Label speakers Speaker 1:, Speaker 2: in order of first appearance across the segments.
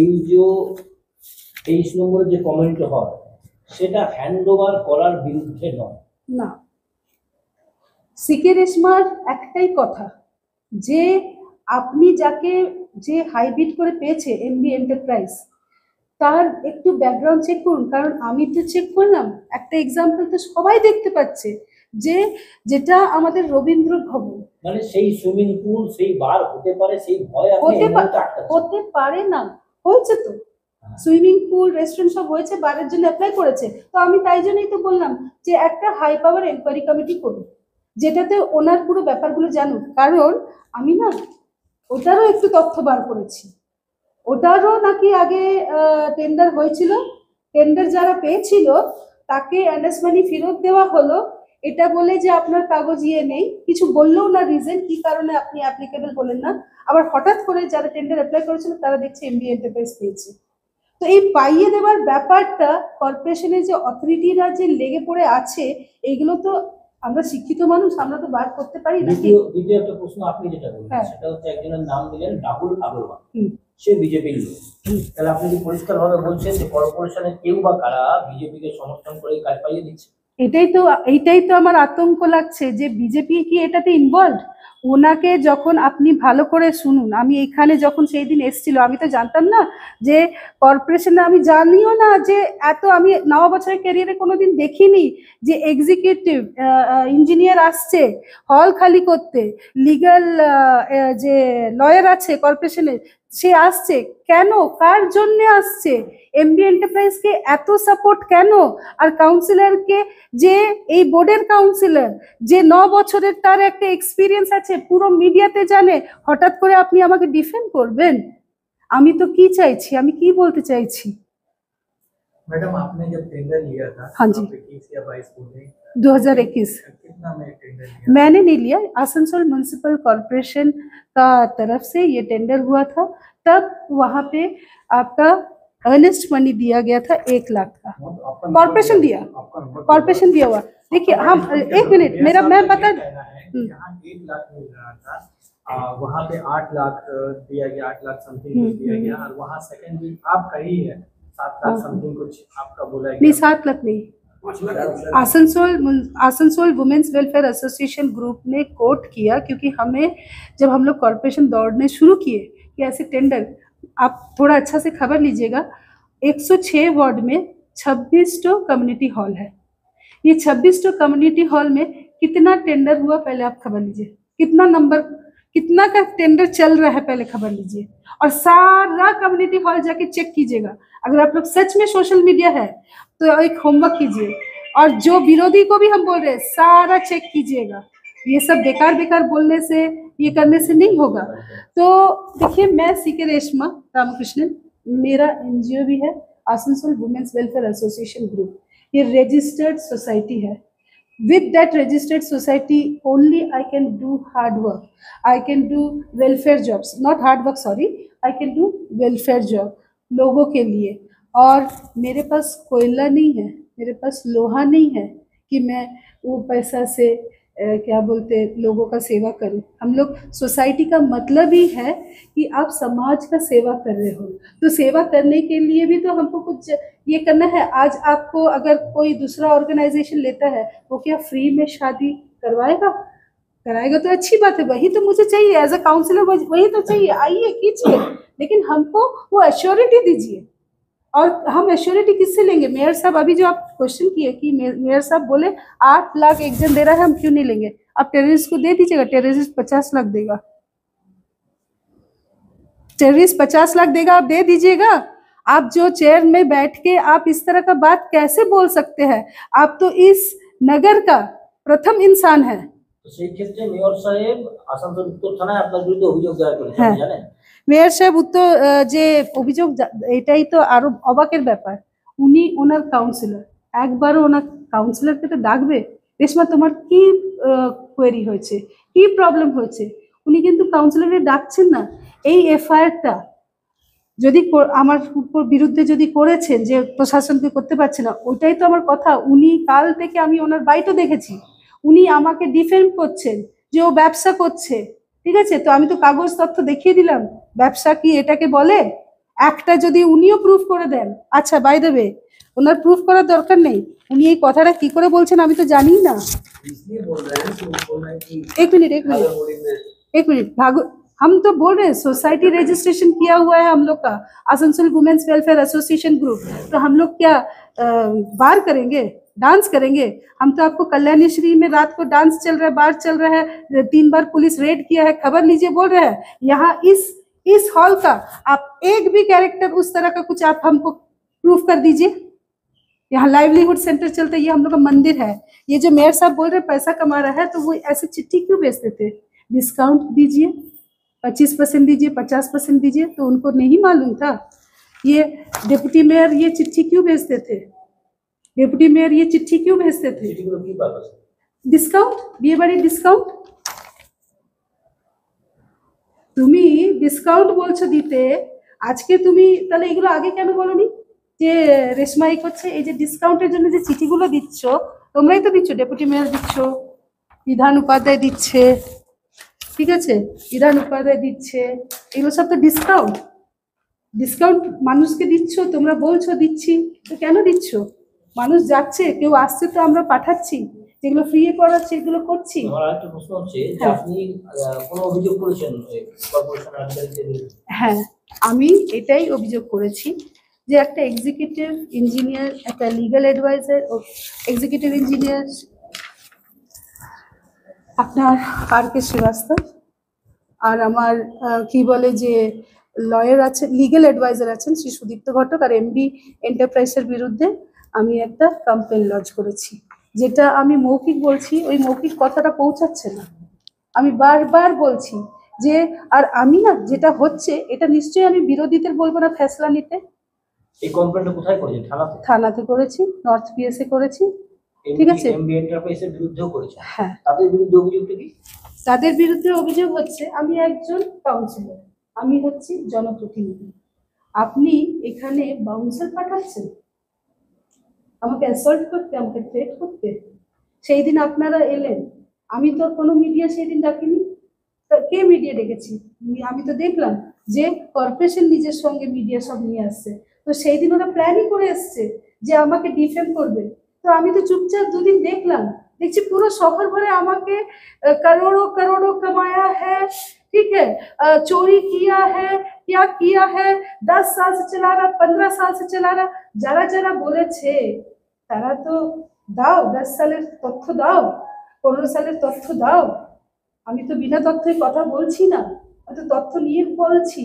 Speaker 1: এই যে 23 নম্বরে যে কমেন্ট হয় সেটা হ্যান্ড ওভার করার বিরুদ্ধে নয়
Speaker 2: না। সিকে রেশমার একটাই কথা যে আপনি যাকে যে হাইব্রিড করে পেয়েছে এমবি এন্টারপ্রাইজ তার একটু ব্যাকগ্রাউন্ড চেক করুন, কারণ আমি তো চেক করলাম, একটা এক্সাম্পল তো সবাই দেখতে পাচ্ছে যে যেটা আমাদের রবীন্দ্র ভবন,
Speaker 1: মানে সেই সুইমিং পুল সেই বার হতে পারে সেই ভয় আপনি
Speaker 2: হতে পারে না, হয়েছে তো সুইমিং পুল রেস্টুরেন্ট সব হয়েছে, বারের জন্য অ্যাপ্লাই করেছে। তো আমি তাই জন্যই তো বললাম যে একটা হাই পাওয়ার এনকোয়ারি কমিটি করুন, যেটাতে ওনার পুরো ব্যাপারগুলো জানুন, কারণ আমি না ওটারও একটু তথ্য বার করেছি। ওটারও নাকি আগে টেন্ডার হয়েছিল, টেন্ডার যারা পেয়েছিল তাকে অ্যাডভান্স মানি ফেরত দেওয়া হলো, এটা বলে যে আপনার কাগজ নেই, কিছু বললেও না রিজন কি কারণে আপনি অ্যাপ্লিকেবল বলেন না। আবার হঠাৎ করে যারা টেন্ডার অ্যাপ্লাই করেছিল তারা দেখছে এমবি এন্টারপ্রাইজ পেয়েছে। তো এই পাইয়ে দেওয়ার ব্যাপারটা কর্পোরেশনের যে অথরিটিরা যে লেগে পড়ে আছে, এইগুলো তো আমরা শিক্ষিত মানুষ, আমরা তো বার করতে পারি না।
Speaker 1: দ্বিতীয় একটা প্রশ্ন আপনি যেটা বললেন সেটা হচ্ছে একজনের নাম দিলেন রাহুল আগরওয়াল, সে বিজেপির লোক, তাহলে আপনি কি পরিষ্কার ভাবে বলছেন যে কর্পোরেশনের কেউ বা কারা বিজেপিকে সমর্থন করে কাজ পাইয়ে দিচ্ছে?
Speaker 2: এইটাই তো আমার আতঙ্ক লাগছে যে বিজেপি কি এটাতে ইনভলভ। ওনাকে যখন আপনি ভালো করে শুনুন, আমি এখানে যখন সেই দিন এসেছিল আমি তো জানতাম না যে কর্পোরেশনে, আমি জানিও না যে এত, আমি 9 বছরের ক্যারিয়ারে কোনোদিন দেখিনি যে এক্সিকিউটিভ ইঞ্জিনিয়ার আসছে হল খালি করতে, লিগ্যাল যে লয়ার আছে কর্পোরেশনের সে আসছে কেন, কার জন্য আসছে, এমবি এন্টারপ্রাইজকে এত সাপোর্ট কেন, আর কাউন্সিলরকে যে এই বোর্ডের কাউন্সিলর যে 9 বছরের তার একটা এক্সপিরিয়েন্স আছে, পুরো মিডিয়াতে জানে, হঠাৎ করে আপনি আমাকে ডিফেন্ড করবেন? আমি তো কি চাইছি, আমি কি বলতে চাইছি?
Speaker 3: मैडम आपने जब टेंडर लिया था,
Speaker 2: हाँ जी,
Speaker 3: 21 या 22 में
Speaker 2: 2021
Speaker 3: कितना में टेंडर लिया?
Speaker 2: मैंने नहीं लिया, आसनसोल म्युनिसिपल कॉर्पोरेशन का तरफ से ये टेंडर हुआ था, तब वहां पे आपका अर्नेस्ट मनी दिया गया था 1 लाख का, कॉर्पोरेशन दिया, कॉर्पोरेशन दिया हुआ। देखिए हम 1 मिनट मेरा मैं बता,
Speaker 3: यहाँ 1 लाख मिल रहा था, वहाँ पे 8 लाख दिया गया, 8 लाख समथिंग दिया गया, और वहाँ सेकेंडरी आपका ही है 7 लाख समथिंग कुछ आपका बोला गया।
Speaker 2: नहीं 7 लाख नहीं, Asansol women's welfare association group ने कोट किया, क्योंकि हमें जब हम लोग कॉर्पोरेशन दौड़ने शुरू किए कि ऐसे टेंडर, आप थोड़ा अच्छा से खबर लीजिएगा, 106 वार्ड में 26 तो कम्युनिटी हॉल है, ये 26 तो कम्युनिटी हॉल में कितना टेंडर हुआ पहले आप खबर लीजिए, कितना नंबर, कितना का टेंडर चल रहा है पहले खबर लीजिए, और सारा कम्युनिटी हॉल जाके चेक कीजिएगा। अगर आप लोग सच में सोशल मीडिया है तो एक होमवर्क कीजिए, और जो विरोधी को भी हम बोल रहे हैं सारा चेक कीजिएगा, ये सब बेकार बेकार बोलने से, ये करने से नहीं होगा। तो देखिए, मैं सीके रेशमा रामकृष्णन, मेरा एनजीओ भी है Asansol women's welfare association group, ये रजिस्टर्ड सोसाइटी है। With that registered society only I can do hard work, I can do welfare jobs, not hard work sorry, I can do welfare job लोगों के लिए। और मेरे पास कोयला नहीं है, मेरे पास लोहा नहीं है कि मैं वो पैसा से क्या बोलते लोगों का सेवा करूं। हम लोग सोसाइटी का मतलब ही है कि आप समाज का सेवा कर रहे हो, तो सेवा करने के लिए भी तो हमको कुछ ये करना है। आज आपको अगर कोई दूसरा ऑर्गेनाइजेशन लेता है, वो क्या फ्री में शादी करवाएगा? कराएगा तो अच्छी बात है, वही तो मुझे चाहिए एज अ काउंसलर, वही तो चाहिए, आइए कीजिए, लेकिन हमको वो एश्योरिटी दीजिए। और हम एश्योरिटी किससे लेंगे? मेयर साहब, अभी जो आप क्वेश्चन किए कि मेयर साहब बोले 8 लाख एक जन दे रहा है, हम क्यों नहीं लेंगे? आप टेररिस्ट को दे दीजिएगा, टेररिस्ट 50 लाख देगा, टेररिस्ट 50 लाख देगा, आप दे दीजिएगा। आप जो चेयर में बैठ के आप इस तरह का बात कैसे बोल सकते हैं? आप तो इस नगर का प्रथम इंसान है।
Speaker 1: तो সেই ক্ষেত্রে মেয়র সাহেব আসানসোল উত্তর থানায় আপনার বিরুদ্ধে অভিযোগ দায়ের করেছেন, জানেন?
Speaker 2: মেয়র সাহেব উত্তর যে অভিযোগ, এটাই তো আরো অবাকের ব্যাপার, উনি ওনার কাউন্সিলর, একবারও ওনার কাউন্সিলরকে তো ডাকবে, রেশমা তোমার কি কোয়েরি হয়েছে, কি প্রবলেম হয়েছে, উনি কিন্তু কাউন্সিলরে ডাকছেন না। এই এফআইআরটা যদি আমার উপর বিরুদ্ধে যদি করেছেন যে প্রশাসনকে করতে পারছে না, ওইটাই তো আমার কথা। উনি কাল থেকে, আমি ওনার বাইটও দেখেছি, উনি আমাকে ডিফেন্ড করছেন যে ও ব্যবসা করছে, ঠিক আছে? তো আমি তো কাগজ তথ্য দেখিয়ে দিলাম, ব্যবসা কি এটাকে বলে? একটা যদি উনিও প্রুফ করে দেন, আচ্ছা বাই দ্য ওয়ে ওনার প্রুফ করার দরকার নেই, উনি এই কথাটা কি করে বলছেন আমি তো জানি না।
Speaker 1: इसलिए बोल रहे हैं कि उनको मैं कि
Speaker 2: एक मिनट एक मिनट
Speaker 1: अगर बोलेंगे
Speaker 2: एक मिनट भागो, हम तो बोल रहे हैं सोसाइटी रजिस्ट्रेशन किया हुआ है हम लोग का, Asansol women's welfare association group, तो हम लोग क्या बार करेंगे, डांस करेंगे? हम तो आपको कल्याणी श्री में रात को डांस चल रहा है, बार चल रहा है, 3 बार पुलिस रेड किया है, खबर लीजिए बोल रहे हैं। यहाँ इस हॉल का आप एक भी कैरेक्टर उस तरह का कुछ आप हमको प्रूफ कर दीजिए। यहाँ लाइवलीहुड सेंटर चलता है, ये हम लोग का मंदिर है। ये जो मेयर साहब बोल रहे हैं पैसा कमा रहा है, तो वो ऐसे चिट्ठी क्यों बेचते थे? डिस्काउंट दीजिए, 25% दीजिए, 50% दीजिए, तो उनको नहीं मालूम था? ये डिप्टी मेयर ये चिट्ठी क्यों भेजते थे? डिप्टी मेयर ये चिट्ठी क्यों भेजते थे?
Speaker 1: চিঠিগুলো কি পারপাস?
Speaker 2: ডিসকাউন্ট, বিয়ে বাড়ির ডিসকাউন্ট। তুমি ডিসকাউন্ট বলছো দিতে, আজকে তুমি তাহলে এগুলো আগে কেন বলনি যে রেশমাই করছে? এই যে ডিসকাউন্টের জন্য যে চিঠিগুলো দিচ্ছ তোমরাই তো দিচ্ছ, ডেপুটি মেয়র দিচ্ছ, বিধান উপাধ্যায় দিচ্ছে, ঠিক আছে, বিধান উপাধ্যায় দিচ্ছে, এগুলো সব তো ডিসকাউন্ট। ডিসকাউন্ট মানুষকে দিচ্ছ, তোমরা বলছো দিচ্ছি, তো কেন দিচ্ছ? মানুষ যাচ্ছে, কেউ আসছে তো আমরা পাঠাচ্ছি, যেগুলো ফ্রি করাচ্ছে এগুলো করছি।
Speaker 1: আমার আরেকটা প্রশ্ন হচ্ছে যে আপনি কোনো অভিযোগ করেছেন কর্পোরেশন আধিকারিকদের বিরুদ্ধে?
Speaker 2: হ্যাঁ, আমি এটাই অভিযোগ করেছি যে একটা এক্সিকিউটিভ ইঞ্জিনিয়ার, একটা লিগ্যাল অ্যাডভাইজার ও এক্সিকিউটিভ ইঞ্জিনিয়ার আপনার আর কে শ্রীবাস্তব, আর আমার কি বলে যে লয়ার আছেন, লিগ্যাল অ্যাডভাইজার আছেন শ্রী সুদীপ্ত ঘটক আর এমবি এন্টারপ্রাইজের বিরুদ্ধে আমি একটা কমপ্লেন লজ করেছি। যেটা আমি মৌখিক বলছি, ওই মৌখিক কথাটা পৌঁছাচ্ছে না। আমি বারবার বলছি যে, আর আমি না যেটা হচ্ছে এটা নিশ্চয়ই আমি বিরোধীদের বলবো না ফেসলা নিতে।
Speaker 1: এই কমপ্লেন্টটা কোথায় করেছেন? থানাতে?
Speaker 2: থানাতে করেছি, নর্থ পিএসএ করেছি, ঠিক আছে।
Speaker 1: এমবি এন্টারপ্রাইজের বিরুদ্ধেও করেছেন?
Speaker 2: হ্যাঁ।
Speaker 1: তাদের বিরুদ্ধে অভিযোগটা কি?
Speaker 2: তাদের বিরুদ্ধে অভিযোগ হচ্ছে আমি একজন কাউন্সিলর, আমি হচ্ছি জনপ্রতিনিধি, আপনি এখানে বাউন্সার পাঠাচ্ছেন আমাকে অ্যাসল্ট করতে, আমাকে থ্রেট করতে। সেই দিন আপনারা এলেন, আমি তো কোনো মিডিয়া সেই দিন ডাকিনি, কে মিডিয়া ডেকেছি? আমি তো দেখলাম যে কর্পোরেশন নিজের সঙ্গে মিডিয়া সব নিয়ে আসছে, তো সেই দিন ওরা প্ল্যানই করে এসছে যে আমাকে ডিফেম করবে। তো আমি তো চুপচাপ দুদিন দেখলাম, দেখছি পুরো শহর ভরে আমাকে करोड़ों करोड़ों कमाया है, ठीक है, चोरी किया है, क्या किया है, 10 साल से चला रहा, 15 साल से चला रहा, যারা যারা বলেছে তারা তো দাও, 10 সালের তথ্য দাও, 15 সালের তথ্য দাও। আমি তো বিনা তথ্যে কথা বলছি না, আমি তো তথ্য নিয়ে বলছি।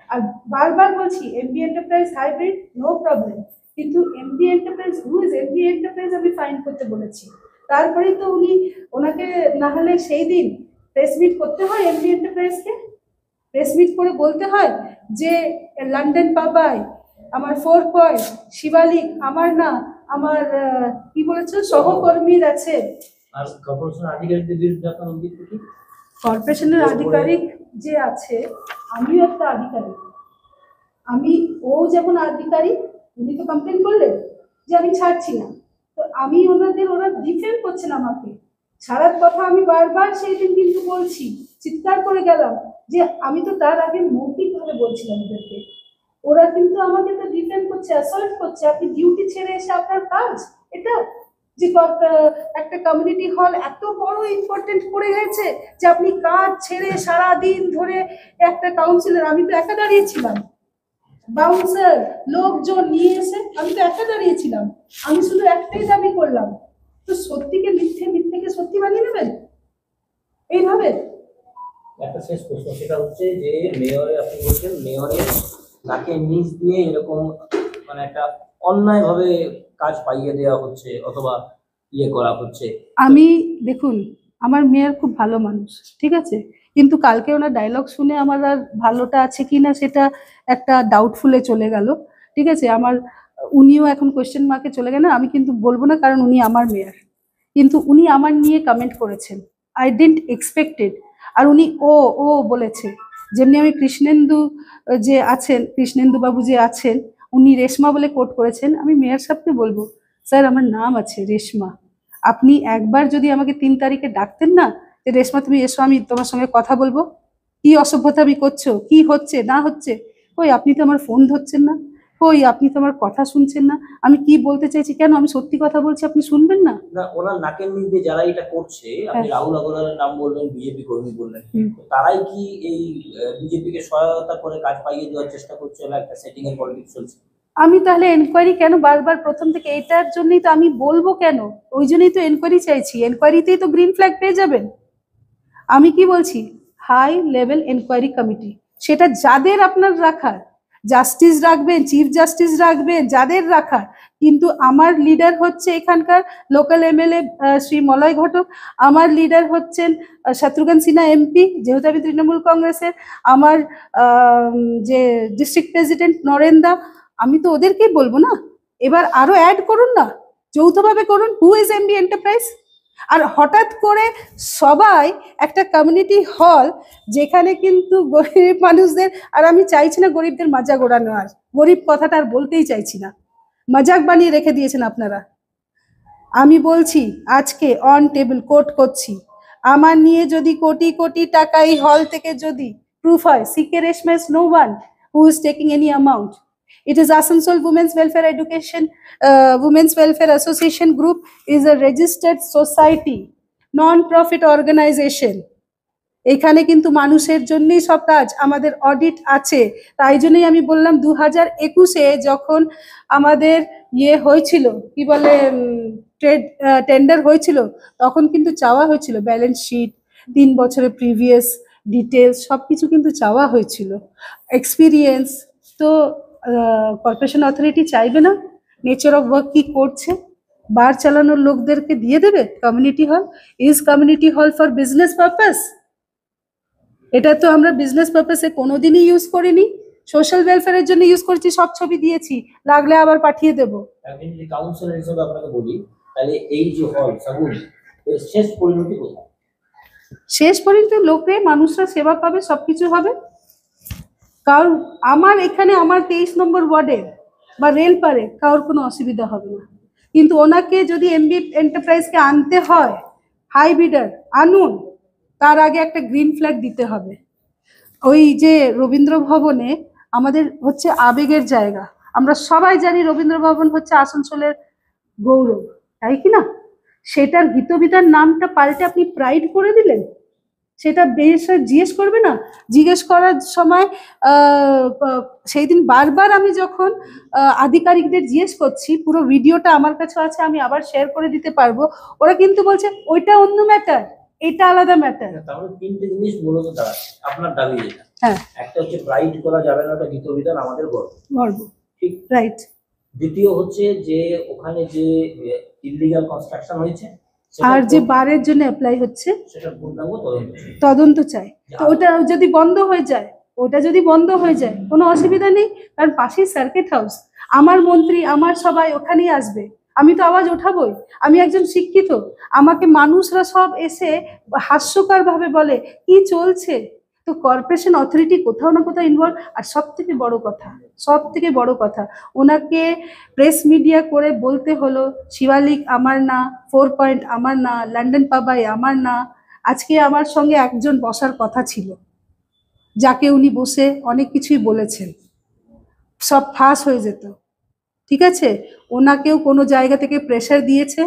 Speaker 2: আর বারবার বলছি MB enterprise hybrid no problem, কিন্তু MB enterprise who is MB enterprise আমি ফাইন্ড করতে বলেছি। তারপরেই তো ওনাকে না হলে সেই দিন প্রেস মিট করতে হয়, এমবি এন্টারপ্রাইজকে প্রেস মিট করে বলতে হয় যে লন্ডন পাবাই আমার 4 পয়েন্ট, শিবালিক আমার না, আমার কি বলেছে সহকর্মীর আছে।
Speaker 1: আর কর্পোরেশন আধিকারিকদের বিরুদ্ধে আপনার অভিযোগ কি?
Speaker 2: কর্পোরেশনের আধিকারিক যে আছে, আমিও একটা আধিকারিক, ও যেমন আধিকারিক, উনি তো কমপ্লেন করলেন যে আমি ছাড়ছি না, তো আমি ওরা ডিফেন্ড করছেন আমাকে ছাড়ার কথা। আমি বারবার সেই দিন কিন্তু বলছি, চিৎকার করে গেলাম যে আমি তো তার আগে মৌখিকভাবে বলছিলাম ওদেরকে, ওরা কিন্তু আমাকে তো ডিফেন্ড করছে, অ্যাসল্ট করছে। আপনি ডিউটি ছেড়ে এসে আপনার কাজ এটা যে একটা কমিউনিটি হল এত বড় ইম্পর্টেন্ট পড়ে গেছে যে আপনি কাজ ছেড়ে সারা দিন ধরে একটা কাউন্সিলর, আমি তো একা দাঁড়িয়েছিলাম, বাউন্সার লোকজন নিয়ে এসে আমি তো একা দাঁড়িয়েছিলাম, আমি শুধু একটাই দাবি করলাম, তো সত্যিকে মিথ্যে, মিথ্যেকে সত্যি বানিয়ে নেবেন এইভাবে।
Speaker 1: একটা শেষ প্রশ্ন, সেটা হচ্ছে যে মেয়রে আপনি বলছেন মেয়রের নাকে নিচ দিয়ে এরকম মানে একটা অন্যায়ভাবে কাজ পাইয়ে দেওয়া হচ্ছে অথবা ইয়ে করা হচ্ছে।
Speaker 2: আমি দেখুন, আমার মেয়র খুব ভালো মানুষ, ঠিক আছে, কিন্তু কালকে ওনার ডায়লগ শুনে আমার আর ভালোটা আছে কি না সেটা একটা ডাউটফুলে চলে গেল, ঠিক আছে। উনিও এখন কোয়েশ্চেন মার্কে চলে গেলেন, আমি কিন্তু বলবো না কারণ উনি আমার মেয়র, কিন্তু উনি আমার নিয়ে কমেন্ট করেছেন, আই ডিডন্ট এক্সপেক্টেড। আর উনি ও বলেছে, যেমনি আমি কৃষ্ণেন্দু যে আছেন, কৃষ্ণেন্দু বাবু যে আছেন, উনি রেশমা বলে কোট করেছেন। আমি মেয়র সাহেবকে বলবো, স্যার আমার নাম আছে রেশমা, আপনি একবার যদি আমাকে 3 তারিখে ডাকতেন না যে রেশমা তুমি এসো, আমি তোমার সঙ্গে কথা বলবো, কি অসভ্যতা আমি করছো, কি হচ্ছে না হচ্ছে, কই আপনি তো আমার ফোন ধরছেন না, কই আপনি তো আমার কথা শুনছেন না, আমি কি বলতে চাইছি, কেন আমি সত্যি কথা বলছি আপনি শুনবেন না?
Speaker 1: না, ওনার নাকের নিচ দিয়ে যারা এটা করছে, আপনি
Speaker 2: হ্যাঁ।
Speaker 1: রাহুল আগরওয়ালের নাম বললেন, বিজেপি কর্মী বললেন,
Speaker 2: হুম।
Speaker 1: তো তারাই কি এই বিজেপি কে সহায়তা করে কাজ পাইয়ে দেওয়ার চেষ্টা করছে, বা একটা সেটিং এর পলিটিক্স চলছে?
Speaker 2: আমি তাহলে এনকোয়ারি কেন বারবার প্রথম থেকে, এটার জন্যই তো আমি বলবো কেন, ওই জন্যই তো এনকোয়ারি চাইছি, এনকোয়ারিতেই তো গ্রিন ফ্ল্যাগ পেয়ে যাবেন। আমি কি বলছি, হাই লেভেল এনকোয়ারি কমিটি, সেটা যাদের আপনার রাখার, জাস্টিস রাখবেন, চিফ জাস্টিস রাখবেন, যাদের রাখার, কিন্তু আমার লিডার হচ্ছে এখানকার লোকাল এমএলএ শ্রী মলয় ঘটক, আমার লিডার হচ্ছেন শত্রুঘ্ন সিনহা এমপি, যেহেতু আমি তৃণমূল কংগ্রেসের, আমার যে ডিস্ট্রিক্ট প্রেসিডেন্ট নরেন্দা, আমি তো ওদেরকেই বলবো না। এবার আরো অ্যাড করুন না, যৌথভাবে করুন, হু ইজ এমবি এন্টারপ্রাইজ। আর হঠাৎ করে সবাই একটা কমিউনিটি হল, যেখানে কিন্তু গরিব মানুষদের, আর আমি চাইছি না গরিবদের মজাক ওড়ানো, আর গরিব কথাটা আর বলতেই চাইছি না, মজাক বানিয়ে রেখে দিয়েছেন আপনারা। আমি বলছি আজকে অন টেবিল কোট করছি, আমার নিয়ে যদি কোটি কোটি টাকা এই হল থেকে যদি প্রুফ হয়, সিকে রেশমেস no one who is taking any amount. It is Asansol Women's Welfare Education, Women's Welfare Association Group is a registered society, non-profit organization. এখানে কিন্তু মানুষের জন্যই সব কাজ, আমাদের অডিট আছে। তাই জন্যই আমি বললাম 2021-এ যখন আমাদের ইয়ে হয়েছিল, কি বলে, ট্রেড টেন্ডার হয়েছিল, তখন কিন্তু চাওয়া হয়েছিল ব্যালেন্স শিট, 3 বছরের প্রিভিয়াস ডিটেলস সবকিছু কিন্তু চাওয়া হয়েছিল, এক্সপিরিয়েন্স। তো কর্পোরেশন অথরিটি চাইবে না নেচার অফ ওয়ার্ক কি করছে, বার চালানোর লোকদেরকে দিয়ে দেবে community hall? Is community hall for business purpose? এটা তো আমরা বিজনেস পারপাসে কোনোদিনই ইউজ করিনি, সোশ্যাল ওয়েলফেয়ারের জন্য ইউজ করেছি, সব ছবি দিয়েছি, লাগলে আবার পাঠিয়ে দেবো।
Speaker 1: আমি যদি কাউন্সিলর হিসেবে আপনাকে বলি, তাহলে এই যে হল সাগুন, এর শেষ পরিণতি কোথায়?
Speaker 2: শেষ পর্যন্ত লোকে মানুষরা সেবা পাবে, সবকিছু হবে। কারণ আমার এখানে আমার 23 নম্বর ওয়ার্ডে বা রেলপারে কারোর কোনো অসুবিধা হবে না, কিন্তু ওনাকে যদি এমবি এন্টারপ্রাইজকে আনতে হয়, হাই বিডার আনুন, তার আগে একটা গ্রিন ফ্ল্যাগ দিতে হবে। ওই যে রবীন্দ্র ভবনে আমাদের হচ্ছে আবেগের জায়গা, আমরা সবাই জানি রবীন্দ্র ভবন হচ্ছে আসানসোলের গৌরব, তাই কি না? সেটার গীতবিতার নামটা পাল্টে আপনি প্রাইড করে দিলেন, সেটা বেশ জিজ্ঞেস করবে না? জিজ্ঞেস করার সময় সেই দিন বারবার আমি যখন আধিকারিকদের জিজ্ঞেস করছি, পুরো ভিডিওটা আমার কাছে আছে, আমি আবার শেয়ার করে দিতে পারবো, ওরা কিন্তু বলছে ওইটা অন্য ম্যাটার, এটা আলাদা ম্যাটার।
Speaker 1: তাহলে তিনটে জিনিস মূলত দাঁড়াচ্ছে আপনার দাবি যেটা,
Speaker 2: হ্যাঁ,
Speaker 1: একটা হচ্ছে প্রাইড করা যাবে না, ওটা গীতবিধান আমাদের গর্ব,
Speaker 2: গর্ব,
Speaker 1: ঠিক।
Speaker 2: রাইট।
Speaker 1: দ্বিতীয় হচ্ছে যে ওখানে যে ইলিগাল কনস্ট্রাকশন হয়েছে,
Speaker 2: আর যে বারের জন্য অ্যাপ্লাই হচ্ছে,
Speaker 1: সেটা পূর্ণাঙ্গ তদন্ত চাই।
Speaker 2: তদন্ত চাই। তো ওটা যদি বন্ধ হয়ে যায়, ওটা যদি বন্ধ হয়ে যায় কোনো অসুবিধা নেই, কারণ পাশেই সার্কিট হাউস, আমার মন্ত্রী আমার সবাই ওখানেই আসবে, আমি তো আওয়াজ ওঠাবই। আমি একজন শিক্ষিত, আমাকে মানুষরা সব এসে হাস্যকর ভাবে বলে কি চলছে। তো কর্পোরেশন অথরিটি কোথাও না কোথাও ইনভলভ। আর সব থেকে বড় কথা, ওনাকে প্রেস মিডিয়া করে বলতে হলো শিবালিক আমার না, 4 পয়েন্ট আমার না, লন্ডন পাবাই আমার না। আজকে আমার সঙ্গে একজন বসার কথা ছিল, যাকে উনি বসে অনেক কিছুই বলেছেন, সব ফাঁস হয়ে যেত, ঠিক আছে? ওনাকেও কোনো জায়গা থেকে প্রেশার দিয়েছে,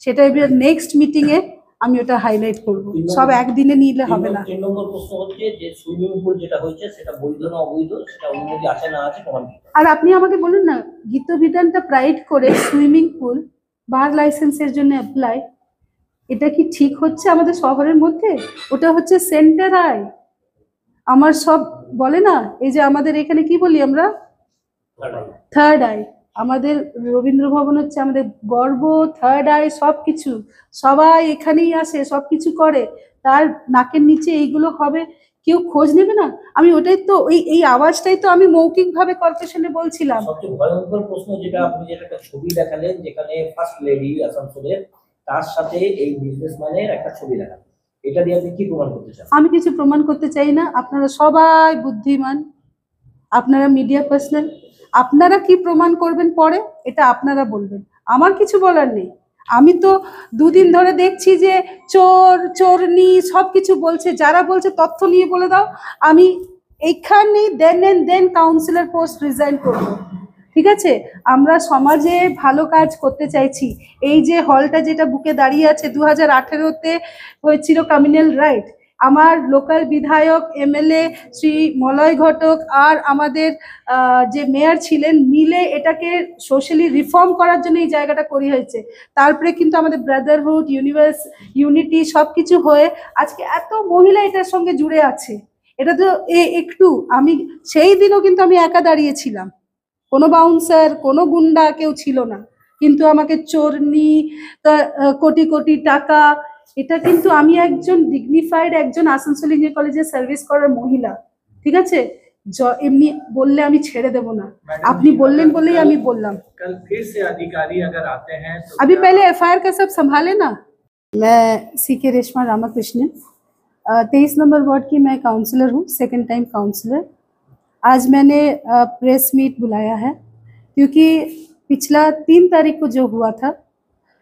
Speaker 2: সেটা এবার নেক্সট মিটিংয়ে আমি ওটা হাইলাইট করব, সব একদিনে নিলে হবে না।
Speaker 1: 3 নম্বর প্রশ্ন হচ্ছে যে সুইমিং পুল যেটা হয়েছে সেটা বৈধ না অবৈধ, সেটা অনুমতি আছে না আছে প্রমাণ করতে হবে।
Speaker 2: আর আপনি আমাকে বলুন না, গীতবিধানটা প্রাইড করে সুইমিং পুল বার লাইসেন্সের জন্য অ্যাপ্লাই, এটা কি ঠিক হচ্ছে আমাদের শহরের মধ্যে? ওটা হচ্ছে সেন্টার আই, আমার সব বলে না, এই যে আমাদের এখানে কি বলি আমরা, থার্ড আই। আমাদের রবীন্দ্র ভবন হচ্ছে আমাদের গর্ব, থার্ড আই, সবকিছু, সবাই এখানেই আসে, সবকিছু করে, তার নাকের নিচে এইগুলো হবে, কেউ খোঁজ নেবে না? আমি ওটাই তো, এই আওয়াজটাই তো আমি মৌখিকভাবে কর্পোরেশনে বলছিলাম।
Speaker 1: সবচেয়ে ভয়ঙ্কর প্রশ্ন যেটা আপনি যেটা একটা ছবি দেখালেন, যেখানে ফার্স্ট লেডি আসানসোলের, তার সাথে এই বিজনেসম্যানের একটা ছবি দেখালেন, এটা দিয়ে আপনি কি প্রমাণ করতে চান?
Speaker 2: আমি কিছু প্রমাণ করতে চাই না, আপনারা সবাই বুদ্ধিমান, আপনারা মিডিয়া পার্সোনাল, আপনারা কি প্রমাণ করবেন পরে এটা আপনারা বলবেন, আমার কিছু বলার নেই। আমি তো দুদিন ধরে দেখছি যে চোর চোরনি সব কিছু বলছে, যারা বলছে তথ্য নিয়ে বলে দাও, আমি এইখানে then and then councillor post resign করব, ঠিক আছে? আমরা সমাজে ভালো কাজ করতে চাইছি। এই যে হলটা যেটা বুকে দাঁড়িয়ে আছে 2018-তে হয়েছিল কমিউনাল রাইট, আমার লোকাল বিধায়ক এমএলএ শ্রী মলয় ঘটক আর আমাদের যে মেয়র ছিলেন মিলে এটাকে সোশ্যালি রিফর্ম করার জন্য এই জায়গাটা করি হয়েছে। তারপরে কিন্তু আমাদের ব্রাদারহুড ইউনিটি সব কিছু হয়ে আজকে এত মহিলা এটার সঙ্গে জুড়ে আছে। এটা তো একটু আমি সেই দিনও কিন্তু আমি একা দাঁড়িয়েছিলাম, কোনো বাউন্সার কোনো গুন্ডা কেউ ছিল না, কিন্তু আমাকে চোরনি কোটি কোটি টাকা, এটা কিন্তু আমি একজন ডিগনিফাইড একজন আসানসোল ইঞ্জিনিয়ারিং কলেজে সার্ভিস করার মহিলা, ঠিক আছে? এমনি বললে আমি ছেড়ে দেব না, আপনি বললেন বলেই আমি বললাম।
Speaker 3: कल फिर से अधिकारी अगर आते हैं तो
Speaker 2: अभी पहले एफआईआर का सब संभाले ना। मैं CK Reshma Ramakrishnan, 23 number ward की मैं काउंसलर हूँ, सेकंड टाइम काउंसलर। आज मैंने प्रेस मीट बुलाया है क्योंकि पिछला 3 तारीख को जो हुआ था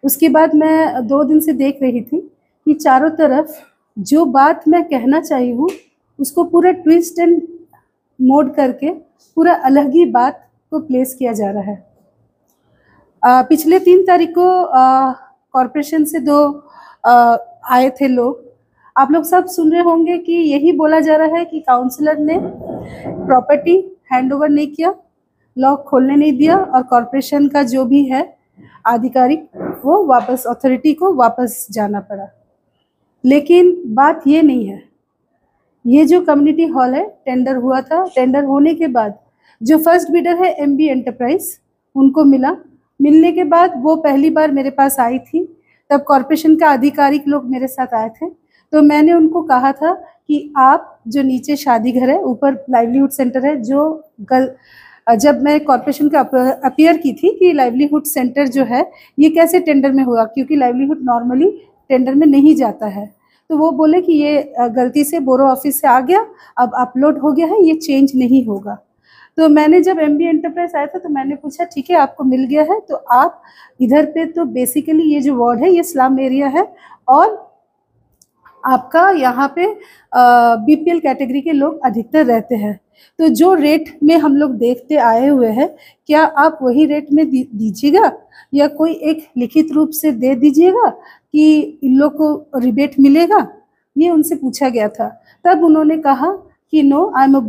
Speaker 2: उसके बाद मैं 2 दिन से देख रही थी कि चारों तरफ जो बात मैं कहना चाहिए हूँ उसको पूरा ट्विस्ट एंड मोड करके पूरा अलग ही बात को प्लेस किया जा रहा है। पिछले 3 तारीख को कॉरपोरेशन से 2 आए थे लोग। आप लोग सब सुन रहे होंगे कि यही बोला जा रहा है कि काउंसलर ने प्रॉपर्टी हैंडओवर नहीं किया, लॉक खोलने नहीं दिया और कॉरपोरेशन का जो भी है आधिकारिक वो वापस अथॉरिटी को वापस जाना पड़ा। लेकिन बात ये नहीं है, ये जो कम्युनिटी हॉल है टेंडर हुआ था, टेंडर होने के बाद जो फर्स्ट बिडर है एमबी एंटरप्राइज उनको मिलने के बाद वो पहली बार मेरे पास आई थी, तब कॉरपोरेशन का आधिकारिक लोग मेरे साथ आए थे। तो मैंने उनको कहा था कि आप जो नीचे शादी घर है ऊपर लाइवलीहुड सेंटर है, जो जब मैं कॉरपोरेशन का अपीयर की थी कि लाइवलीहुड सेंटर जो है ये कैसे टेंडर में हुआ, क्योंकि लाइवलीहुड नॉर्मली टेंडर में नहीं जाता है। तो वो बोले कि ये गलती से बोरो ऑफिस से आ गया, अब अपलोड हो गया है, ये चेंज नहीं होगा। तो मैंने जब एमबी एंटरप्राइज आया था तो मैंने पूछा ठीक है आपको मिल गया है तो आप इधर पे, तो बेसिकली ये जो वार्ड है ये स्लम एरिया है और आपका यहाँ पे बीपीएल कैटेगरी के लोग अधिकतर रहते हैं, तो जो रेट में हम लोग देखते आए हुए हैं क्या आप वही रेट में दीजिएगा या कोई एक लिखित रूप से दे दीजिएगा कि इन लोग को रिबेट मिलेगा, ये उनसे पूछा गया था। तब उन्होंने कहा कि no I am a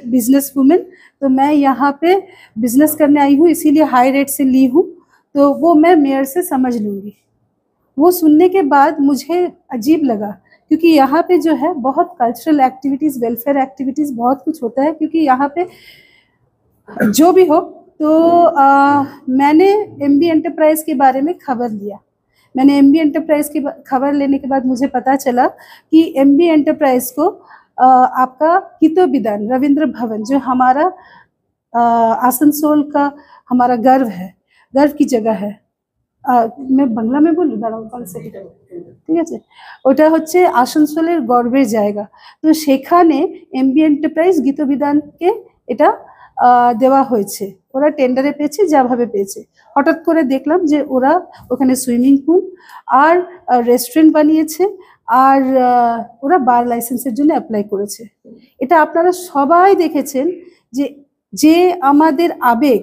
Speaker 2: business women, तो मैं यहाँ पे बिजनेस करने आई हूँ इसीलिए हाई रेट से ली हूँ, तो वो मैं मेयर से समझ लूँगी। वो सुनने के बाद मुझे अजीब लगा क्योंकि यहाँ पे जो है बहुत कल्चरल एक्टिविटीज़, वेलफेयर एक्टिविटीज़ बहुत कुछ होता है, क्योंकि यहाँ पे जो भी हो तो मैंने एमबी एंटरप्राइज के बारे में खबर लिया। मैंने एमबी एंटरप्राइज की खबर लेने के बाद मुझे पता चला कि एमबी एंटरप्राइज को आपका हितोविधान रविंद्र भवन जो हमारा आसनसोल का हमारा गर्व है, गर्व की जगह है, मैं बांग्ला में बोलूँ दाঁড়াও কল से, ঠিক আছে? ওটা হচ্ছে আসানসোলের গর্বের জায়গা, তো সেখানে এমবি এন্টারপ্রাইজ গীতবিধানকে এটা দেওয়া হয়েছে, ওরা টেন্ডারে পেয়েছে যাভাবে পেয়েছে। হঠাৎ করে দেখলাম যে ওরা ওখানে সুইমিং পুল আর রেস্টুরেন্ট বানিয়েছে আর ওরা বার লাইসেন্সের জন্য অ্যাপ্লাই করেছে। এটা আপনারা সবাই দেখেছেন যে যে আমাদের আবেগ,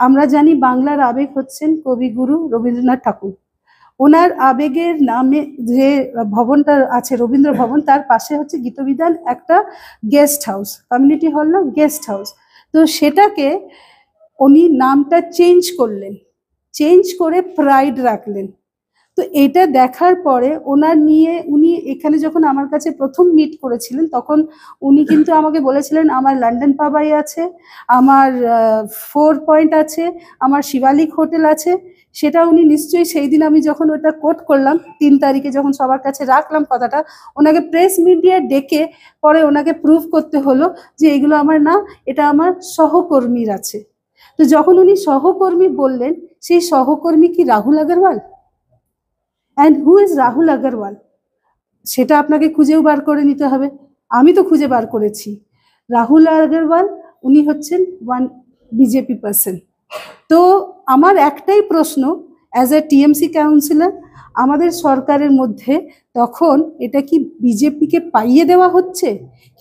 Speaker 2: আমরা জানি বাংলার আবেগ হচ্ছেন কবিগুরু রবীন্দ্রনাথ ঠাকুর, ওনার আবেগের নামে যে ভবনটা আছে রবীন্দ্র ভবন, তার পাশে হচ্ছে গীতবিধান একটা গেস্ট হাউস, কমিউনিটি হল না গেস্ট হাউস, তো সেটাকে উনি নামটা চেঞ্জ করলেন, চেঞ্জ করে প্রাইড রাখলেন। তো এটা দেখার পরে ওনার নিয়ে উনি এখানে যখন আমার কাছে প্রথম মিট করেছিলেন তখন উনি কিন্তু আমাকে বলেছিলেন আমার লন্ডন পাবাই আছে, আমার 4 পয়েন্ট আছে, আমার শিবালিক হোটেল আছে। সেটা উনি নিশ্চয়ই সেই দিন আমি যখন ওটা কোট করলাম 3 তারিখে যখন সবার কাছে রাখলাম কথাটা, ওনাকে প্রেস মিডিয়া ডেকে পরে ওনাকে প্রুভ করতে হলো যে এগুলো আমার না, এটা আমার সহকর্মীর আছে। তো যখন উনি সহকর্মী বললেন, সেই সহকর্মী কি Rahul Agarwal? And who is Rahul Agarwal সেটা আপনাকে খুঁজেও বার করে নিতে হবে। আমি তো খুঁজে বার করেছি। রাহুল আগরওয়াল উনি হচ্ছেন ওয়ান বিজেপি পার্সন। তো আমার একটাই প্রশ্ন অ্যাজ এ টিএমসি কাউন্সিলর, আমাদের সরকারের মধ্যে তখন এটা কি বিজেপিকে পাইয়ে দেওয়া হচ্ছে,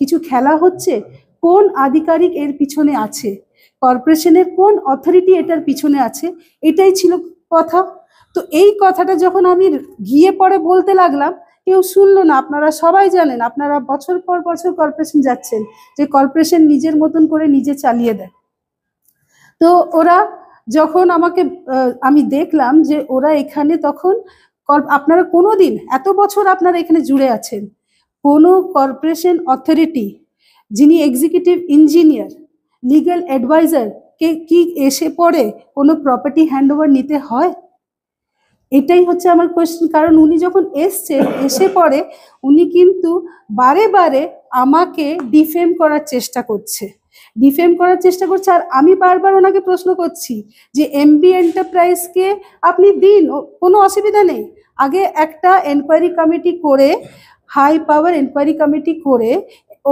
Speaker 2: কিছু খেলা হচ্ছে? কোন আধিকারিক এর পিছনে আছে, কর্পোরেশনের কোন অথরিটি এটার পিছনে আছে, এটাই ছিল কথা। তো এই কথাটা যখন আমি গিয়ে পরে বলতে লাগলাম, কেউ শুনলো না। আপনারা সবাই জানেন, আপনারা বছর পর বছর কর্পোরেশন যাচ্ছেন, যে কর্পোরেশন নিজের মতন করে নিজে চালিয়ে দেয়। তো ওরা যখন আমাকে আমি দেখলাম যে ওরা এখানে তখন আপনারা কোনোদিন এত বছর আপনারা এখানে জুড়ে আছেন, কোনো কর্পোরেশন অথরিটি যিনি এক্সিকিউটিভ ইঞ্জিনিয়ার, লিগ্যাল অ্যাডভাইজার কে কি এসে পড়ে কোনো প্রপার্টি হ্যান্ডওভার নিতে হয়? এটাই হচ্ছে আমার কোয়েশ্চেন। কারণ উনি যখন এসে পড়ে উনি কিন্তু বারে বারে আমাকে ডিফেম করার চেষ্টা করছে, আর আমি বারবার ওনাকে প্রশ্ন করছি যে এমবি এন্টারপ্রাইজকে আপনি দিন, কোনো অসুবিধা নেই, আগে একটা এনকোয়ারি কমিটি করে, হাই পাওয়ার এনকোয়ারি কমিটি করে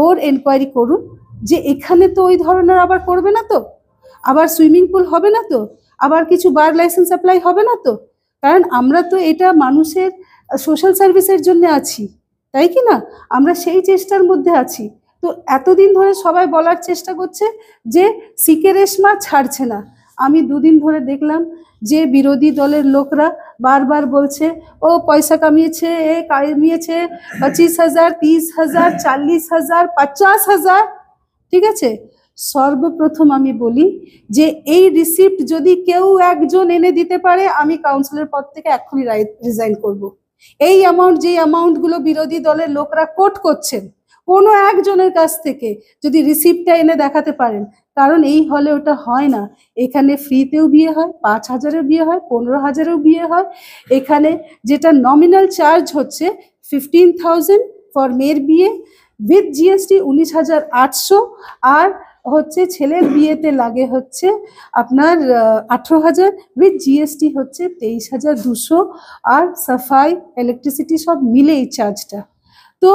Speaker 2: ওর এনকোয়ারি করুন যে এখানে তো ওই ধরনের আবার করবে না তো, আবার সুইমিং পুল হবে না তো, আবার কিছু বার লাইসেন্স অ্যাপ্লাই হবে না তো। কারণ আমরা তো এটা মানুষের সোশ্যাল সার্ভিসের জন্য আছি, তাই কি না? আমরা সেই চেষ্টার মধ্যে আছি। তো এতদিন ধরে সবাই বলার চেষ্টা করছে যে সিকে রেশমা ছাড়ছে না। আমি দুদিন ধরে দেখলাম যে বিরোধী দলের লোকরা বারবার বলছে ও পয়সা কামিয়েছে, এ কামিয়েছে 25,000, 30,000, 40,000, 50,000। ঠিক আছে, সর্বপ্রথম আমি বলি যে এই রিসিপ্ট যদি কেউ একজন এনে দিতে পারে, আমি কাউন্সিলর পদ থেকে এক্ষুনি রিজাইন করব। এই অ্যামাউন্ট, যে অ্যামাউন্টগুলো বিরোধী দলের লোকরা কোট করছেন, কোনো একজনের কাছ থেকে যদি রিসিপ্টটা এনে দেখাতে পারেন। কারণ এই হলে ওটা হয় না, এখানে ফ্রিতেও বিয়ে হয়, 5,000-এও বিয়ে হয়, 15,000-এও বিয়ে হয়। এখানে যেটা নমিনাল চার্জ হচ্ছে 15,000 ফর মেয়ের বিয়ে, উইথ জিএসটি 19,800, আর হচ্ছে ছেলের বিয়েতে লাগে হচ্ছে আপনার 18,000, উইথ জিএসটি হচ্ছে 23,200, আর সাফাই ইলেকট্রিসিটি সব মিলে এই চার্জটা। তো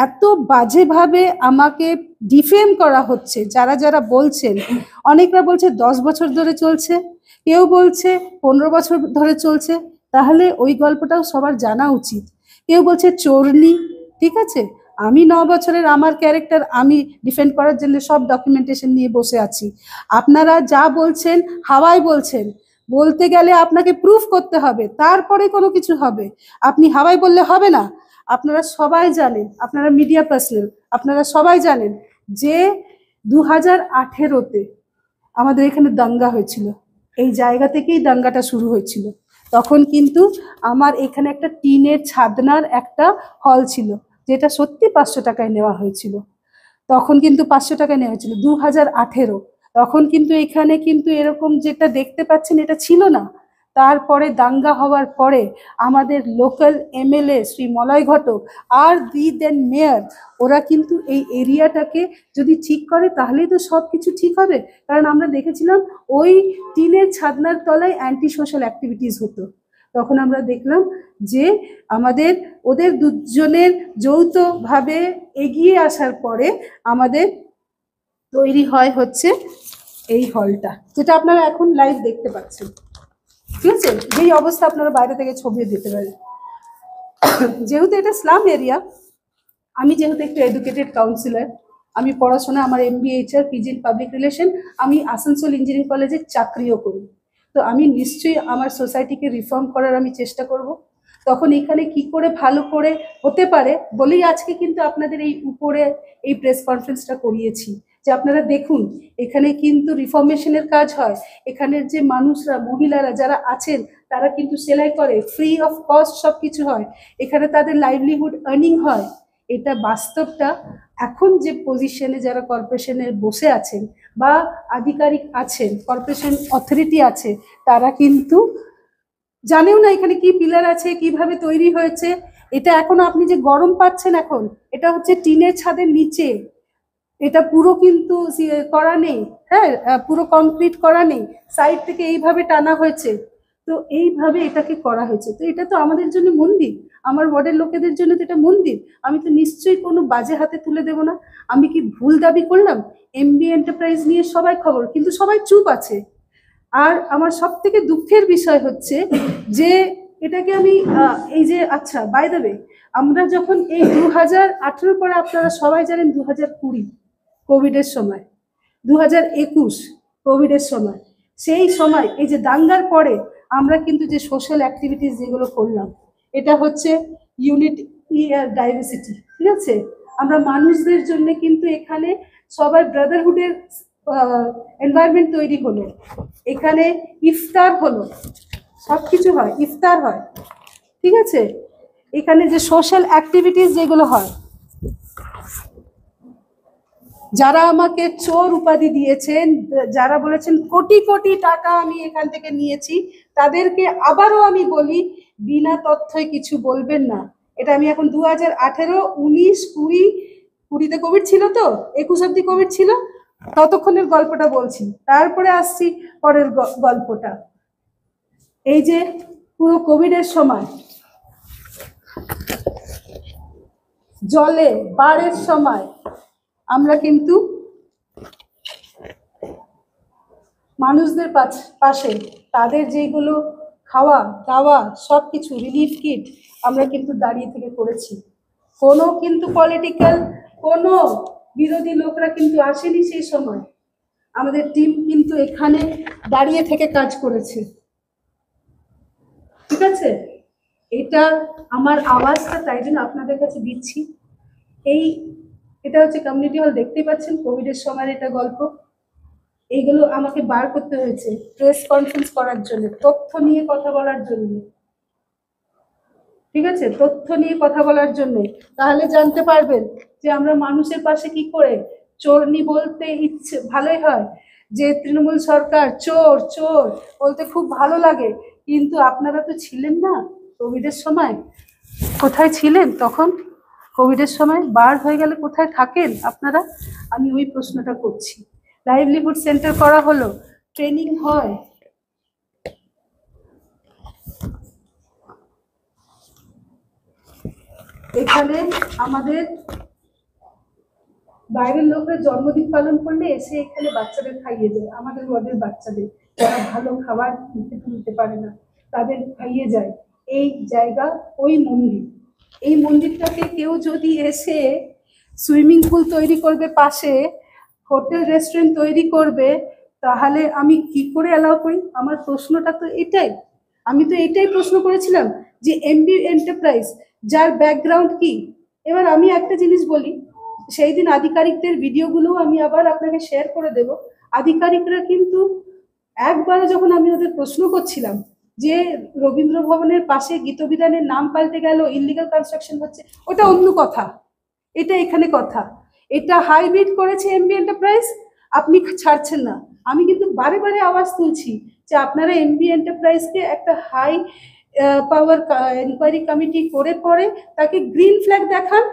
Speaker 2: এত বাজেভাবে আমাকে ডিফেম করা হচ্ছে। যারা যারা বলছেন, অনেকরা বলছে 10 বছর ধরে চলছে, কেউ বলছে 15 বছর ধরে চলছে, তাহলে ওই গল্পটাও সবার জানা উচিত। কেউ বলছে চোরনি, ঠিক আছে, আমি 9 বছরের আমার ক্যারেক্টার আমি ডিফেন্ড করার জন্য সব ডকুমেন্টেশন নিয়ে বসে আছি। আপনারা যা বলছেন হাওয়ায় বলছেন, বলতে গেলে আপনাকে প্রুফ করতে হবে, তারপরে কোনো কিছু হবে। আপনি হাওয়ায় বললে হবে না। আপনারা সবাই জানেন, আপনারা মিডিয়া পার্সোনাল, আপনারা সবাই জানেন যে 2018-তে আমাদের এখানে দাঙ্গা হয়েছিল, এই জায়গা থেকেই দাঙ্গাটা শুরু হয়েছিল। তখন কিন্তু আমার এখানে একটা টিনের ছাদনার একটা হল ছিল, যেটা সত্যি 500 টাকায় নেওয়া হয়েছিল। তখন কিন্তু 500 টাকায় নেওয়া হয়েছিল 2018। তখন কিন্তু এখানে কিন্তু এরকম যেটা দেখতে পাচ্ছেন এটা ছিল না। তারপরে দাঙ্গা হওয়ার পরে আমাদের লোকাল এমএলএ শ্রী মলয় ঘটক আর দেন মেয়র, ওরা কিন্তু এই এরিয়াটাকে যদি ঠিক করে তাহলেই তো সব কিছু ঠিক হবে। কারণ আমরা দেখেছিলাম ওই টিনের ছাদনার তলায় অ্যান্টি সোশ্যাল অ্যাক্টিভিটিস হতো। তখন আমরা দেখলাম যে আমাদের ওদের দুজনের যৌথভাবে এগিয়ে আসার পরে আমাদের তৈরি হয় হচ্ছে এই হলটা, যেটা আপনারা এখন লাইভ দেখতে পাচ্ছেন। ঠিক আছে, যেই অবস্থা আপনারা বাইরে থেকে ছবিও দিতে পারেন। যেহেতু এটা স্লাম এরিয়া, আমি যেহেতু একটু এডুকেটেড কাউন্সিলর, আমি পড়াশোনা, আমার MBA PG in public relation, আমি আসানসোল ইঞ্জিনিয়ারিং কলেজে চাকরিও করি। তো আমি নিশ্চয়ই আমার সোসাইটিকে রিফর্ম করার আমি চেষ্টা করব। তখন এখানে কি করে ভালো করে হতে পারে বলেই আজকে কিন্তু আপনাদের এই উপরে এই প্রেস কনফারেন্সটা করিয়েছি, যে আপনারা দেখুন এখানে কিন্তু রিফর্মেশনের কাজ হয়। এখানের যে মানুষরা, মহিলারা যারা আছেন তারা কিন্তু সেলাই করে, ফ্রি অফ কস্ট সব কিছু হয়, এখানে তাদের লাইভলিহুড আর্নিং হয়। এটা বাস্তবটা। এখন যে পজিশনে যারা কর্পোরেশনে বসে আছেন বা আধিকারিক আছেন, কর্পোরেশন অথরিটি আছে, তারা কিন্তু জানেও না এখানে কি পিলার আছে, কিভাবে তৈরি হয়েছে। এটা এখন আপনি যে গরম পাচ্ছেন এখন, এটা হচ্ছে টিনের ছাদের নিচে, এটা পুরো কিন্তু করা নেই, হ্যাঁ, পুরো কমপ্লিট করা নেই, সাইড থেকে এইভাবে টানা হয়েছে। তো এইভাবে এটাকে করা হয়েছে। তো এটা তো আমাদের জন্য মন্দির, আমার ওয়ার্ডের লোকেদের জন্য তো এটা মন্দির। আমি তো নিশ্চয়ই কোনো বাজে হাতে তুলে দেব না। আমি কি ভুল দাবি করলাম? MB এন্টারপ্রাইজ নিয়ে সবাই খবর, কিন্তু সবাই চুপ আছে। আর আমার সব থেকে দুঃখের বিষয় হচ্ছে যে এটাকে আমি এই যে, আচ্ছা বাই দ্য ওয়ে, আমরা যখন এই 2018 পরে, আপনারা সবাই জানেন 2020 কোভিডের সময়, 2021 কোভিডের সময়, সেই সময় এই যে দাঙ্গার পরে আমরা কিন্তু যে সোশ্যাল অ্যাক্টিভিটিস যেগুলো করলাম, এটা হচ্ছে ইউনিটি আর ডাইভার্সিটি, ঠিক আছে? আমরা মানুষদের জন্য কিন্তু এখানে সবাই ব্রাদারহুডের এনভায়রনমেন্ট তৈরি হলো, এখানে ইফতার হলো, সব কিছু হয়, ইফতার হয়, ঠিক আছে? এখানে যে সোশ্যাল অ্যাক্টিভিটিস যেগুলো হয়, যারা আমাকে চোর উপাধি দিয়েছেন, যারা বলেছেন কোটি কোটি টাকা আমি এখান থেকে নিয়েছি, তাদেরকে আবারও আমি বলি, বিনা তথ্যই কিছু বলবেন না। এটা আমি এখন 2018, 19, 20, 20তে কোভিড ছিল, তো 21 অব্দি কোভিড ছিল, ততক্ষণের গল্পটা বলছি, তারপরে আসছি পরের গল্পটা। এই যে পুরো কোভিডের সময় জলে বাড়ের সময় আমরা কিন্তু মানুষদের পাশে তাদের যেগুলো খাওয়া দাওয়া সব কিছু রিলিফ কিট আমরা কিন্তু দাঁড়িয়ে থেকে করেছি। কোনো কিন্তু পলিটিক্যাল কোনো বিরোধী লোকরা কিন্তু আসেনি সেই সময়, আমাদের টিম কিন্তু এখানে দাঁড়িয়ে থেকে কাজ করেছে, ঠিক আছে? এটা আমার আওয়াজটা তাই জন্য আপনাদের কাছে দিচ্ছি। এটা হচ্ছে কমিউনিটি হল, দেখতেই পাচ্ছেন কোভিডের সময় এটা গল্প। এইগুলো আমাকে বার করতে হয়েছে প্রেস কনফারেন্স করার জন্য, তথ্য নিয়ে কথা বলার জন্য, ঠিক আছে? তথ্য নিয়ে কথা বলার জন্য, তাহলে জানতে পারবেন যে আমরা মানুষের পাশে কি করে। চোরনি বলতে ইচ্ছে ভালোই হয়, যে তৃণমূল সরকার চোর চোর বলতে খুব ভালো লাগে, কিন্তু আপনারা তো ছিলেন না কোভিডের সময়। কোথায় ছিলেন তখন? কোভিডের সময় বার হয়ে গেলে কোথায় থাকেন আপনারা? আমি ওই প্রশ্নটা করছি। লাইভলিহুড সেন্টার করা হলো, ট্রেনিং হয়, এখানে আমাদের বাইরের লোকরা জন্মদিন পালন করলে এসে এখানে বাচ্চাদের খাইয়ে যায়, আমাদের ওয়ার্ডের বাচ্চাদের যারা ভালো খাবার নিতে পারে না তাদের খাইয়ে যায়। এই জায়গা ওই মন্দির, এই মন্দিরটাকে কেউ যদি এসে সুইমিং পুল তৈরি করবে, পাশে হোটেল রেস্টুরেন্ট তৈরি করবে, তাহলে আমি কি করে অ্যালাউ করি? আমার প্রশ্নটা তো এটাই, আমি তো এটাই প্রশ্ন করেছিলাম যে এমবি এন্টারপ্রাইজ যার ব্যাকগ্রাউন্ড কি। এবার আমি একটা জিনিস বলি, সেই দিন আধিকারিকদের ভিডিওগুলো আমি আবার আপনাকে শেয়ার করে দেব। আধিকারিকরা কিন্তু একবারে যখন আমি ওদের প্রশ্ন করছিলাম যে রবীন্দ্র ভবনের পাশে গীতবিতানের নাম পাল্টে গেল, ইললিগাল কনস্ট্রাকশন হচ্ছে, ওটা অন্য কথা, এটা এখানে কথা। এটা হাইব্রিড করেছে এমবি এন্টারপ্রাইজ, আপনি ছাড়ছেন না। আমি কিন্তু বারে বারে আওয়াজ তুলছি যে আপনারা এমবি এন্টারপ্রাইজকে একটা হাই পাওয়ার এনকোয়ারি কমিটি করে পরে তাকে গ্রিন ফ্ল্যাগ দেখান,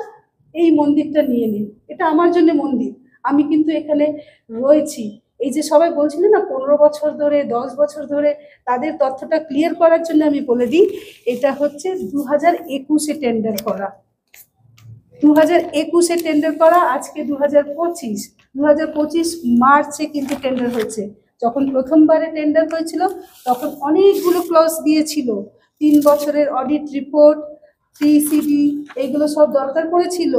Speaker 2: এই মন্দিরটা নিয়ে নিন, এটা আমার জন্য মন্দির, আমি কিন্তু এখানে রয়েছি। এই যে সবাই বলছিলেন না 15 বছর ধরে 10 বছর ধরে, তাদের তথ্যটা ক্লিয়ার করার জন্য আমি বলে দিই, এটা হচ্ছে 2021-এ টেন্ডার করা, 2021-এ টেন্ডার করা, আজকে 2025, 2025 মার্চে কিন্তু টেন্ডার হয়েছে। যখন প্রথমবারে টেন্ডার হয়েছিল তখন অনেকগুলো ক্লজ দিয়েছিল, 3 বছরের অডিট রিপোর্ট, টিসিডি, এগুলো সব দরকার পড়েছিল,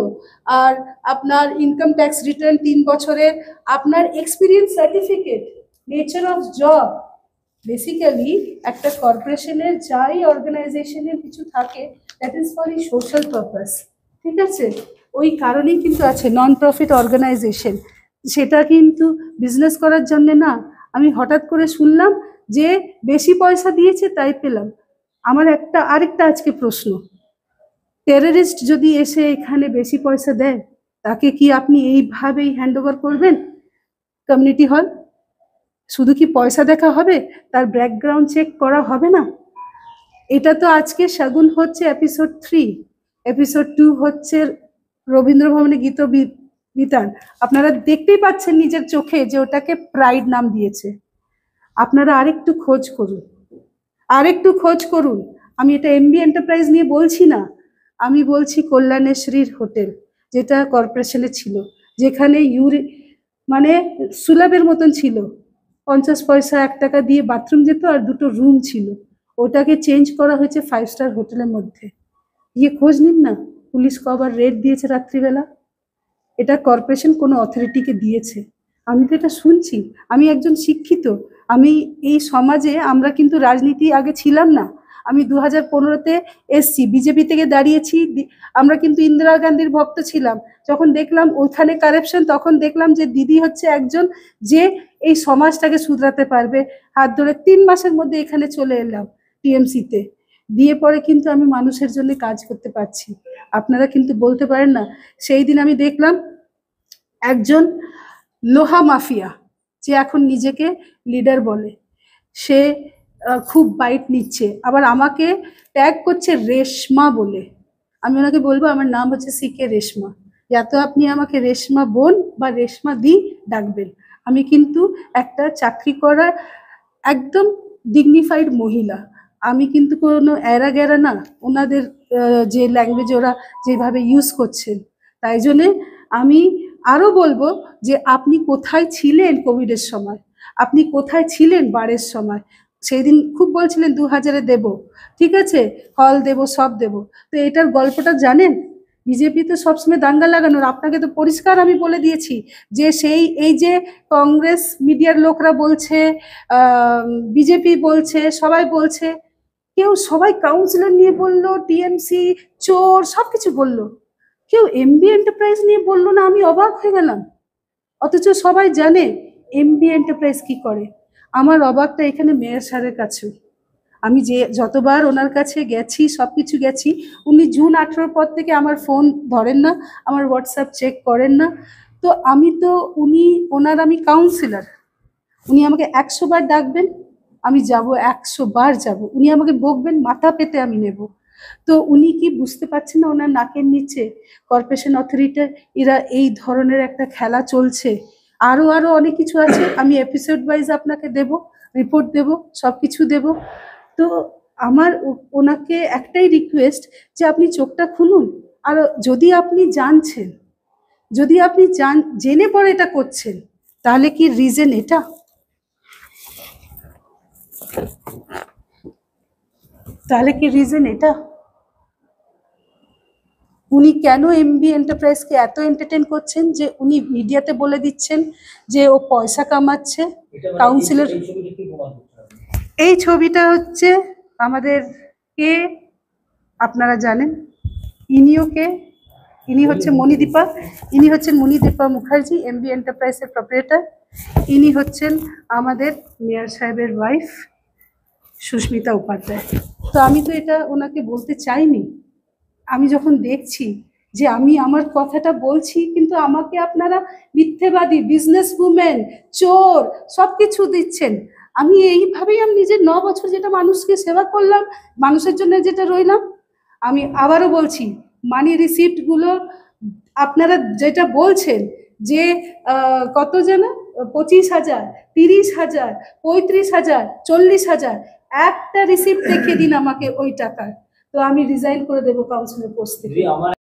Speaker 2: আর আপনার ইনকাম ট্যাক্স রিটার্ন 3 বছরের, আপনার experience certificate, nature of job. Basically একটা কর্পোরেশনের যাই অর্গানাইজেশনের কিছু থাকে, দ্যাট ইজ ফর এই সোশ্যাল পারপাস, ঠিক আছে? ওই কারণেই কিন্তু আছে নন প্রফিট অর্গানাইজেশন, সেটা কিন্তু বিজনেস করার জন্য না। আমি হঠাৎ করে শুনলাম যে বেশি পয়সা দিয়েছে তাই পেলাম। আমার আরেকটা আজকে প্রশ্ন, টেররিস্ট যদি এসে এখানে বেশি পয়সা দেয়, তাকে কি আপনি এইভাবেই হ্যান্ড ওভার করবেন কমিউনিটি হল? শুধু কি পয়সা দেখা হবে, তার ব্যাকগ্রাউন্ড চেক করা হবে না? এটা তো আজকে শাগুন হচ্ছে এপিসোড 3, এপিসোড 2 হচ্ছে রবীন্দ্র ভবনে গীত বিতান। আপনারা দেখতেই পাচ্ছেন নিজের চোখে যে ওটাকে প্রাইড নাম দিয়েছে। আপনারা আরেকটু খোঁজ করুন, আরেকটু খোঁজ করুন। আমি এটা এমবি এন্টারপ্রাইজ নিয়ে বলছি না, আমি বলছি কল্যাণেশ্বরীর হোটেল, যেটা কর্পোরেশনে ছিল, যেখানে মানে সুলভের মতন ছিল, 50 পয়সা 1 টাকা দিয়ে বাথরুম যেত আর 2টো রুম ছিল, ওটাকে চেঞ্জ করা হয়েছে 5 স্টার হোটেলের মধ্যে। গিয়ে খোঁজ নিন না পুলিশ কবার রেড দিয়েছে রাত্রিবেলা। এটা কর্পোরেশন কোনো অথরিটিকে দিয়েছে। আমি তো এটা শুনছি, আমি একজন শিক্ষিত, আমি এই সমাজে, আমরা কিন্তু রাজনীতি আগে ছিলাম না। আমি 2015-তে এসছি, বিজেপি থেকে দাঁড়িয়েছি, আমরা কিন্তু ইন্দিরা গান্ধীর ভক্ত ছিলাম। যখন দেখলাম ওইখানে কারাপশন, তখন দেখলাম যে দিদি হচ্ছে একজন যে এই সমাজটাকে শুধরাতে পারবে। হাত ধরে 3 মাসের মধ্যে এখানে চলে এলাম টিএমসিতে, দিয়ে পরে কিন্তু আমি মানুষের জন্য কাজ করতে পারছি। আপনারা কিন্তু বলতে পারেন না। সেই দিন আমি দেখলাম একজন লোহা মাফিয়া, যে এখন নিজেকে লিডার বলে, সে খুব বাইট নিচ্ছে, আবার আমাকে ট্যাগ করছে রেশমা বলে। আমি ওনাকে বলবো আমার নাম হচ্ছে সিকে রেশমা, या तो আপনি আমাকে রেশমা বোন বা রেশমা দি ডাকবেন। আমি কিন্তু একটা চাকরি করা একদম ডিগনিফাইড মহিলা, আমি কিন্তু কোনো এরা গেরা না। ওনাদের যে ল্যাঙ্গুয়েজ ওরা যেভাবে ইউজ করছেন, তাই জন্যে আমি আরও বলবো যে আপনি কোথায় ছিলেন কোভিডের সময়, আপনি কোথায় ছিলেন বারের সময়। সেই দিন খুব বলছিলেন 2000-এ দেব, ঠিক আছে, ফল দেব, সব দেব। তো এটার গল্পটা জানেন? বিজেপি তো সবসময় দাঙ্গা লাগানোর। আপনাকে তো পরিষ্কার আমি বলে দিয়েছি যে সেই এই যে কংগ্রেস মিডিয়ার লোকরা বলছে, বিজেপি বলছে, সবাই বলছে, কেউ সবাই কাউন্সিলর নিয়ে বললো, টিএমসি চোর, সব কিছু বললো, কেউ এমবি এন্টারপ্রাইজ নিয়ে বললো না। আমি অবাক হয়ে গেলাম, অথচ সবাই জানে এমবি এন্টারপ্রাইজ কি করে। আমার অবাকটা এখানে মেয়র স্যারের কাছেও। আমি যে যতবার ওনার কাছে গেছি, সব কিছু গেছি, উনি জুন 18 পর থেকে আমার ফোন ধরেন না, আমার হোয়াটসঅ্যাপ চেক করেন না। তো আমি তো ওনার আমি কাউন্সিলর, উনি আমাকে 100 বার ডাকবেন, আমি যাব, 100 বার যাব। উনি আমাকে বকবেন, মাথা পেতে আমি নেব। তো উনি কি বুঝতে পারছেন না ওনার নাকের নিচে কর্পোরেশন অথরিটি এরা এই ধরনের একটা খেলা চলছে? আরো অনেক কিছু আছে, আমি এপিসোড ওয়াইজ আপনাকে দেব, রিপোর্ট দেব, সব কিছু দেব। তো আমার ওনাকে একটাই রিকোয়েস্ট যে আপনি চোখটা খুলুন। আর যদি আপনি জানছেন, যদি আপনি জেনে পরে এটা করছেন, তাহলে কি রিজন এটা? তাহলে কি রিজন এটা? উনি কেন এমবি এন্টারপ্রাইজকে এত এন্টারটেইন করছেন যে উনি মিডিয়াতে বলে দিচ্ছেন যে ও পয়সা কামাচ্ছে? কাউন্সিলর,
Speaker 1: এই ছবিটা কি প্রমাণ করতে হবে?
Speaker 2: এই ছবিটা হচ্ছে আমাদের কে আপনারা জানেন, ইনিও কে? ইনি হচ্ছে মণিদীপা, ইনি হচ্ছেন মণিদীপা মুখার্জি, এমবি এন্টারপ্রাইজের প্রপারেটর। ইনি হচ্ছেন আমাদের মেয়র সাহেবের ওয়াইফ সুস্মিতা উপাধ্যায়। তো আমি তো এটা ওনাকে বলতে চাইনি। আমি যখন দেখছি যে আমি আমার কথাটা বলছি, কিন্তু আমাকে আপনারা মিথ্যেবাদী, বিজনেস উমেন, চোর, সব কিছু দিচ্ছেন। আমি এইভাবেই আমি নিজের 9 বছর যেটা মানুষকে সেবা করলাম, মানুষের জন্য যেটা রইলাম, আমি আবারও বলছি, মানি রিসিপ্টগুলো আপনারা যেটা বলছেন যে কত যেন 25,000, 30,000, 35,000, 40,000, একটা রিসিপ্ট দেখিয়ে দিন আমাকে ওই টাকার, তো আমি রিজাইন করে দেবো কাউন্সিলর পোস্ট থেকে।
Speaker 1: দিদি, আমার